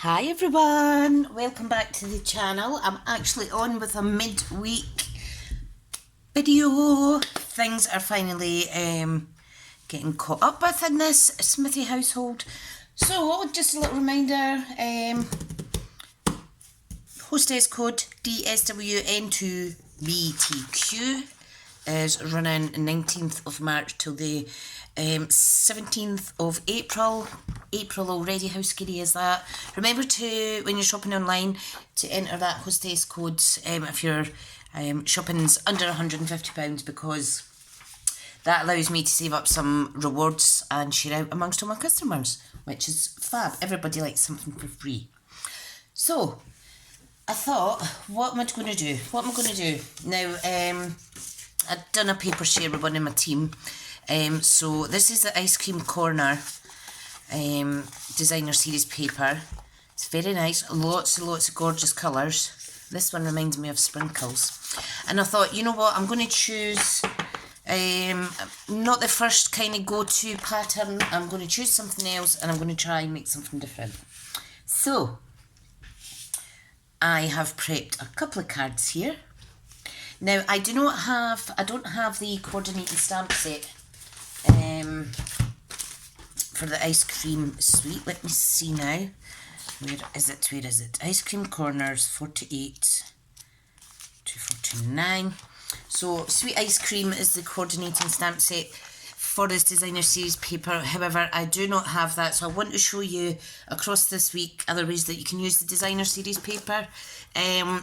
Hi everyone, welcome back to the channel. I'm actually on with a midweek video. Things are finally getting caught up with in this Smithy household. So just a little reminder, hostess code DSWN2BTQ is running 19th of March till the 17th of April. April already, how scary is that? Remember to, when you're shopping online, to enter that hostess code if your shopping's under £150, because that allows me to save up some rewards and share out amongst all my customers, which is fab. Everybody likes something for free. So I thought, what am I going to do? Now, I've done a paper share with one in my team. So this is the Ice Cream Corner designer series paper. It's very nice, lots and lots of gorgeous colours. This one reminds me of sprinkles. And I thought, you know what, I'm going to choose not the first kind of go-to pattern. I'm going to choose something else and I'm going to try and make something different. So I have prepped a couple of cards here. Now I don't have the coordinating stamp set for the ice cream suite. Let me see now. Where is it? Ice Cream Corners 48 to 49. So Sweet Ice Cream is the coordinating stamp set for this designer series paper. However, I do not have that, so I want to show you across this week other ways that you can use the designer series paper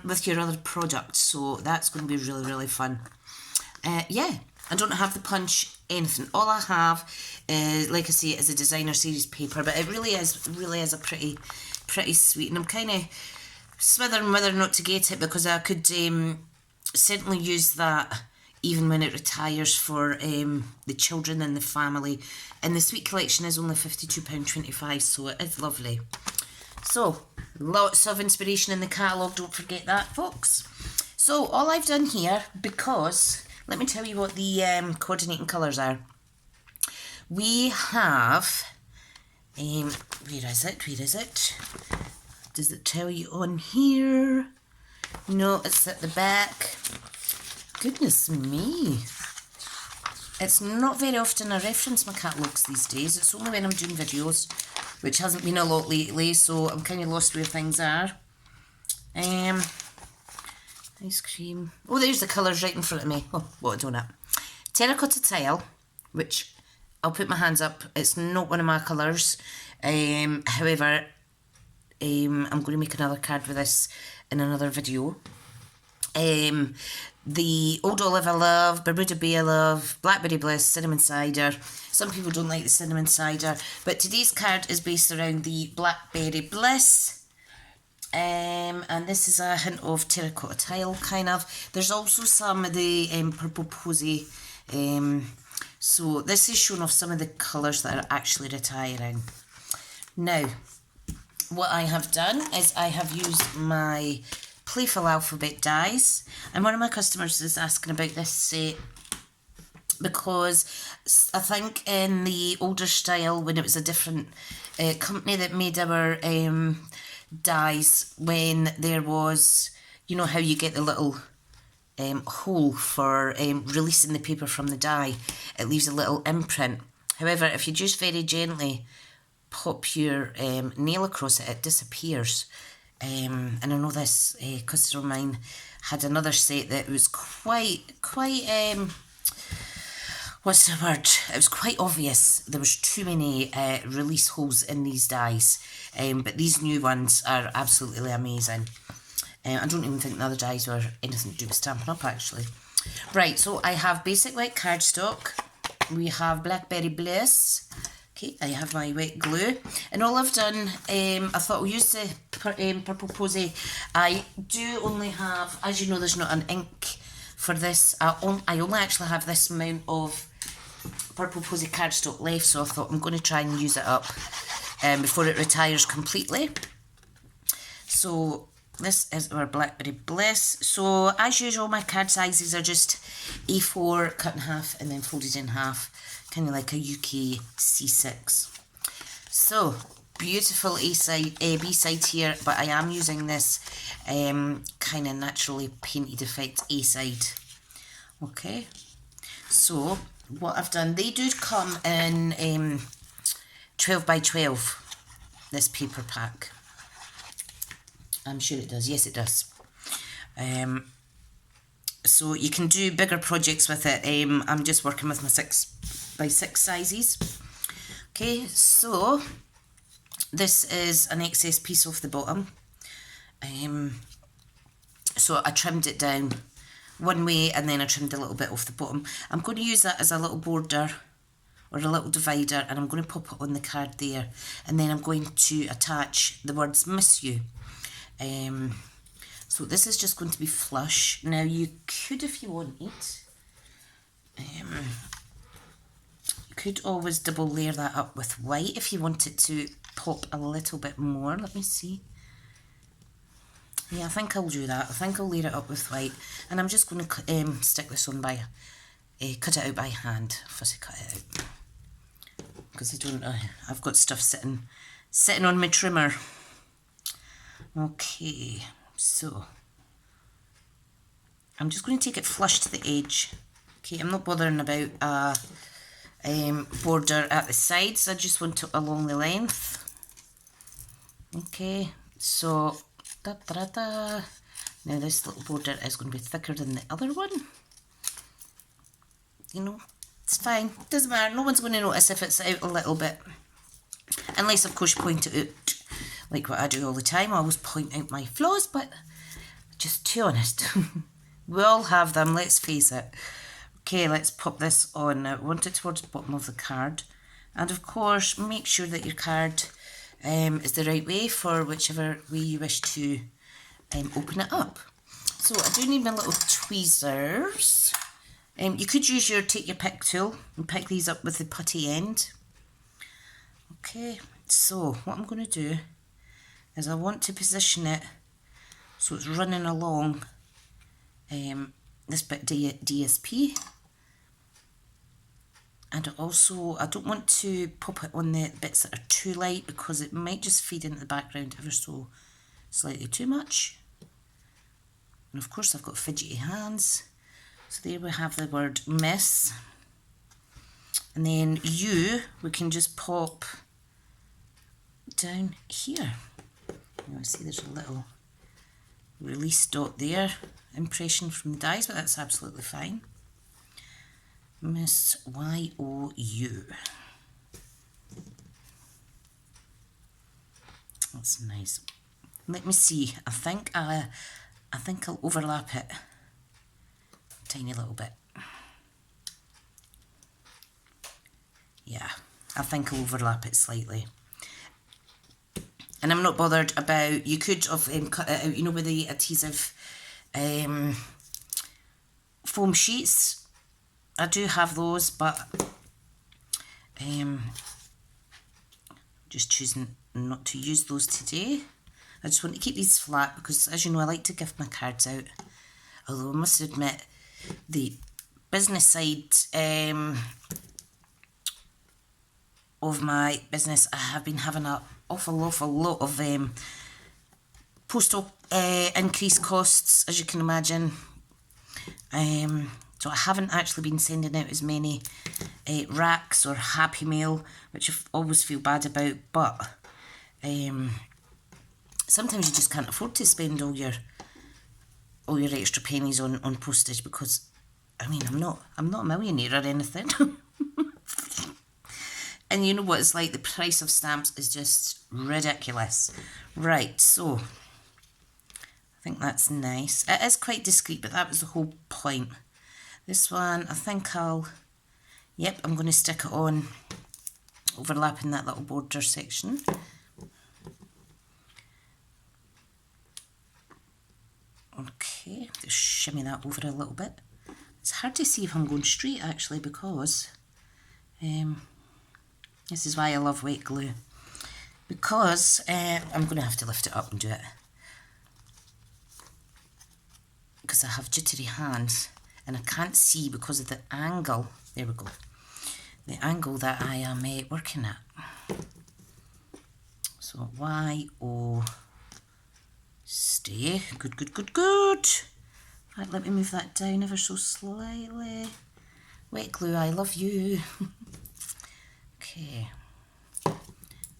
with your other products. So that's going to be really, really fun. Yeah, I don't have the punch, anything. All I have is, like I say, is a designer series paper, but it really is a pretty sweet, and I'm kind of smithering whether or not to get it, because I could certainly use that even when it retires for the children and the family. And the sweet collection is only £52.25, so it is lovely. So lots of inspiration in the catalogue, don't forget that, folks. So all I've done here, because let me tell you what the coordinating colours are. We have where is it? Does it tell you on here? No, it's at the back. Goodness me. It's not very often I reference my catalogues these days. It's only when I'm doing videos, which hasn't been a lot lately, so I'm kind of lost where things are. Ice cream. Oh, there's the colours right in front of me. Oh, what a donut. Terracotta tile, which I'll put my hands up. It's not one of my colours. However, I'm going to make another card with this in another video. The Old Olive I love, Bermuda Bay I love, Blackberry Bliss, Cinnamon Cider. Some people don't like the Cinnamon Cider, but today's card is based around the Blackberry Bliss. And this is a hint of terracotta tile, kind of. There's also some of the purple posy. So this is showing off some of the colours that are actually retiring. Now, what I have done is I have used my Playful Alphabet dies, and one of my customers is asking about this set because I think in the older style, when it was a different company that made our dies, when there was, you know how you get the little hole for releasing the paper from the die, it leaves a little imprint. However, if you just very gently pop your nail across it, it disappears. And I know this customer of mine had another set that was quite what's the word? It was quite obvious there was too many release holes in these dies. But these new ones are absolutely amazing. I don't even think the other dies were anything to do with Stampin' Up, actually. Right, so I have basic white cardstock. We have Blackberry Bliss. Okay, I have my wet glue. And all I've done, I thought I'll use the purple posy. I do only have, as you know, there's not an ink for this. I only actually have this amount of purple posy cardstock left, so I thought I'm going to try and use it up before it retires completely. So this is our Blackberry Bliss. So as usual, my card sizes are just A4 cut in half and then folded in half, kind of like a UK C6. So beautiful A-side, B-side here, but I am using this kind of naturally painted effect A-side. Okay, so what I've done, they do come in 12 by 12, this paper pack. I'm sure it does, yes it does. So you can do bigger projects with it. I'm just working with my 6 by 6 sizes. Okay, so this is an excess piece off the bottom. So I trimmed it down one way and then I trimmed a little bit off the bottom. I'm going to use that as a little border or a little divider, and I'm going to pop it on the card there, and then I'm going to attach the words "Miss You." So this is just going to be flush. Now you could, if you wanted, you could always double layer that up with white if you want it to pop a little bit more. Let me see. Yeah, I think I'll do that. I think I'll layer it up with white, and I'm just going to stick this on by, cut it out by hand. First, cut it out because I don't. I've got stuff sitting on my trimmer. Okay, so I'm just going to take it flush to the edge. Okay, I'm not bothering about a border at the sides. I just want it along the length. Okay, so now this little border is going to be thicker than the other one. You know, it's fine. Doesn't matter. No one's going to notice if it's out a little bit, unless of course you point it out. Like what I do all the time, I always point out my flaws, but just to be honest, we all have them, let's face it. Okay, let's pop this on. Now, want it towards the bottom of the card. And of course, make sure that your card is the right way for whichever way you wish to open it up. So I do need my little tweezers. You could use take your pick tool and pick these up with the putty end. Okay, so what I'm going to do is I want to position it so it's running along this bit DSP, and also I don't want to pop it on the bits that are too light because it might just feed into the background ever so slightly too much. And of course I've got fidgety hands, so there we have the word miss, and then you we can just pop down here. You see there's a little release dot there, impression from the dies, but that's absolutely fine. Miss Y-O-U. That's nice. Let me see. I think I'll overlap it a tiny little bit. Yeah, I think I'll overlap it slightly. And I'm not bothered about, you could have cut it out, you know, with the adhesive foam sheets. I do have those, but just choosing not to use those today. I just want to keep these flat because, as you know, I like to gift my cards out. Although I must admit, the business side of my business, I have been having an awful lot of postal increase costs, as you can imagine. So I haven't actually been sending out as many racks or Happy Mail, which I always feel bad about, but sometimes you just can't afford to spend all your extra pennies on postage because, I mean, I'm not a millionaire or anything. And you know what it's like, the price of stamps is just ridiculous. Right, so I think that's nice. It is quite discreet, but that was the whole point. This one, I think I'm going to stick it on, overlapping that little border section. Okay, just shimmy that over a little bit. It's hard to see if I'm going straight actually because this is why I love wet glue. Because I'm going to have to lift it up and do it. Because I have jittery hands and I can't see because of the angle. There we go. The angle that I am working at. So Y-O, stay. Good, good, good, good. Right, let me move that down ever so slightly. Wet glue, I love you. Okay.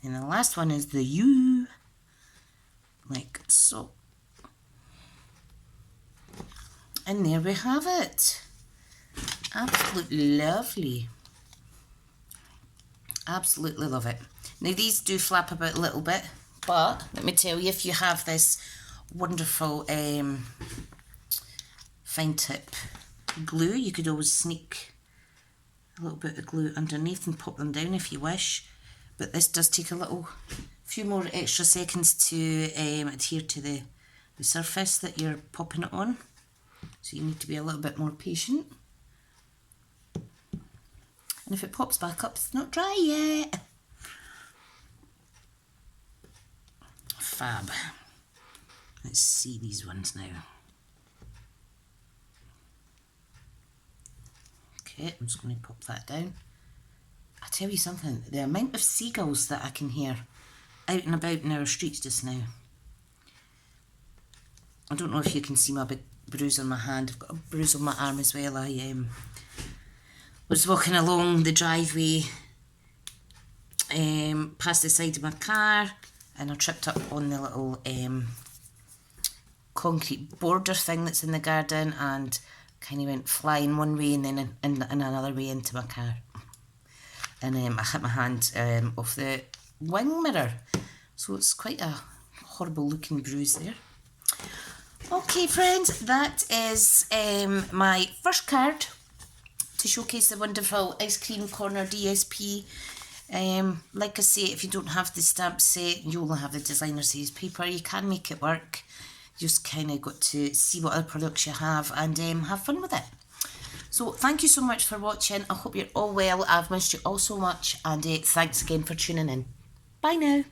And the last one is the U, like so. And there we have it. Absolutely lovely. Absolutely love it. Now these do flap about a little bit, but let me tell you, if you have this wonderful fine tip glue, you could always sneak a little bit of glue underneath and pop them down if you wish. But this does take a few more extra seconds to adhere to the surface that you're popping it on. So you need to be a little bit more patient. And if it pops back up, it's not dry yet. Fab. Let's see these ones now. Okay, I'm just going to pop that down. I tell you something, the amount of seagulls that I can hear out and about in our streets just now. I don't know if you can see my big bruise on my hand. I've got a bruise on my arm as well. I was walking along the driveway past the side of my car, and I tripped up on the little concrete border thing that's in the garden, and kind of went flying one way and then in another way into my car. And I hit my hand off the wing mirror. So it's quite a horrible looking bruise there. Okay friends, that is my first card to showcase the wonderful Ice Cream Corner DSP. Like I say, if you don't have the stamp set, you'll have the designer says paper. You can make it work. You just kind of got to see what other products you have and have fun with it. So thank you so much for watching. I hope you're all well. I've missed you all so much, and thanks again for tuning in. Bye now.